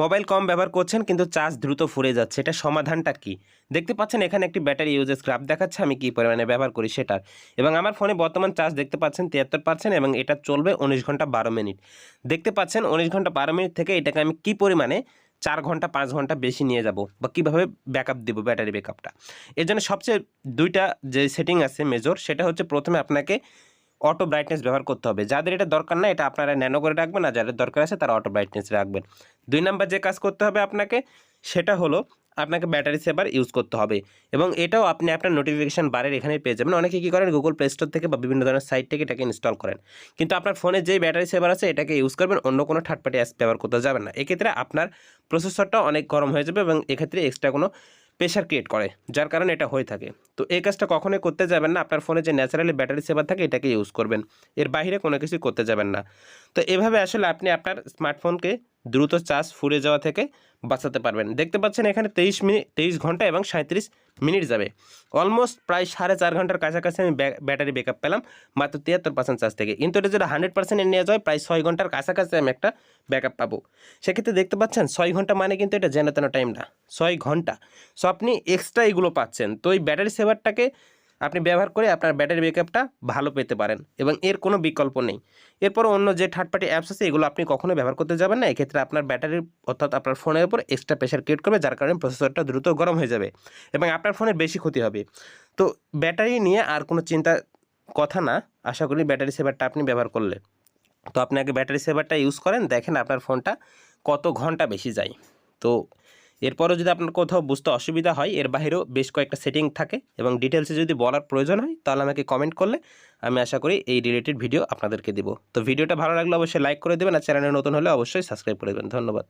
Mobile কম ব্যবহার করছেন কিন্তু চার্জ দ্রুত ফুরিয়ে যাচ্ছে, এটা সমাধানটা কি? দেখতে পাচ্ছেন এখানে একটি ব্যাটারি ইউজেজ গ্রাফ দেখাচ্ছে আমি কি পরিমাণে ব্যবহার করি সেটার। এবং আমার ফোনে বর্তমান চার্জ দেখতে পাচ্ছেন 73% এবং এটা চলবে 19 ঘন্টা 12 মিনিট। দেখতে পাচ্ছেন 19 ঘন্টা 12 মিনিট থেকে এটাকে আমি কি পরিমাণে 4 ঘন্টা 5 ঘন্টা বেশি নিয়ে যাব বা কীভাবে ব্যাকআপ দিব ব্যাটারি ব্যাকআপটা। এর জন্য সবচেয়ে দুইটা যে সেটিং আছে মেজর, সেটা হচ্ছে প্রথমে আপনাকে অটো ব্রাইটনেস ব্যবহার করতে হবে। যাদের এটা দরকার না এটা আপনারা ন্যানো করে রাখবেন, আর যাদের দরকার আছে তারা অটো ব্রাইটনেস রাখবেন। 2 নাম্বার যে কাজ করতে হবে আপনাকে, সেটা হলো আপনাকে ব্যাটারি সেভার ইউজ করতে হবে এবং এটাও আপনি আপনার নোটিফিকেশন বারের এখানেই পেয়ে যাবেন। অনেকে কী করেন গুগল প্লে স্টোর থেকে বা বিভিন্ন ধরনের সাইট থেকে এটাকে ইনস্টল করেন, কিন্তু আপনার ফোনে যেই ব্যাটারি সেভার আছে এটাকে ইউজ করবেন, অন্য কোনো থার্ড পার্টি অ্যাপস ব্যবহার করতে যাবেন না। এক্ষেত্রে আপনার প্রসেসরটা অনেক গরম হয়ে যাবে এবং এক্ষেত্রে এক্সট্রা কোনো প্রেশার ক্রিয়েট করে, যার কারণে এটা হয়ে থাকে। তো এই কাজটা কখনোই করতে যাবেন না। আপনার ফোনে যে ন্যাচারালি ব্যাটারি সেভার থাকে এটাকে ইউজ করবেন, এর বাইরে কোনো কিছুই করতে যাবেন না। তো এভাবে আসলে আপনি আপনার স্মার্টফোনকে দ্রুত চার্জ ফুরিয়ে যাওয়া থেকে বাঁচাতে পারবেন। দেখতে পাচ্ছেন এখানে 23 ঘন্টা এবং 37 মিনিট যাবে, অলমোস্ট প্রায় 4.5 ঘন্টার কাছাকাছি আমি ব্যাটারি ব্যাকআপ পেলাম মাত্র 73% চার্জ থেকে। কিন্তু এটা যদি 100% নিয়ে যায় প্রায় 6 ঘন্টার কাছাকাছি আমি একটা ব্যাকআপ পাবো। সেক্ষেত্রে দেখতে পাচ্ছেন 6 ঘন্টা মানে কিন্তু এটা যেন তেন টাইম না, 6 ঘন্টা। সো আপনি এক্সট্রা এগুলো পাচ্ছেন। তো এই ব্যাটারি সেভারটাকে আপনি ব্যবহার করে আপনার ব্যাটারি ব্যাকআপটা ভালো পেতে পারেন এবং এর কোনো বিকল্প নেই। এরপর অন্য যে থার্ড পার্টি অ্যাপস আছে এগুলো আপনি কখনোই ব্যবহার করতে যাবেন না। এক্ষেত্রে আপনার ব্যাটারির অর্থাৎ আপনার ফোনের উপর এক্সট্রা প্রেশার ক্রিয়েট করবে, যার কারণে প্রসেসরটা দ্রুত গরম হয়ে যাবে এবং আপনার ফোনের বেশি ক্ষতি হবে। তো ব্যাটারি নিয়ে আর কোনো চিন্তার কথা না, আশা করি ব্যাটারি সেভারটা আপনি ব্যবহার করলে। তো আপনি আগে ব্যাটারি সেভারটা ইউজ করেন, দেখেন আপনার ফোনটা কত ঘন্টা বেশি যায়। তো এরপরও যদি আপনার কোথাও বুঝতে অসুবিধা হয়, এর বাইরেও বেশ কয়েকটা সেটিং থাকে এবং ডিটেলসে যদি বলার প্রয়োজন হয় তাহলে আমাকে কমেন্ট করলে আমি আশা করি এই রিলেটেড ভিডিও আপনাদেরকে দেব। তো ভিডিওটা ভালো লাগলে অবশ্যই লাইক করে দেবেন, আর চ্যানেলে নতুন হলে অবশ্যই সাবস্ক্রাইব করে দেবেন। ধন্যবাদ।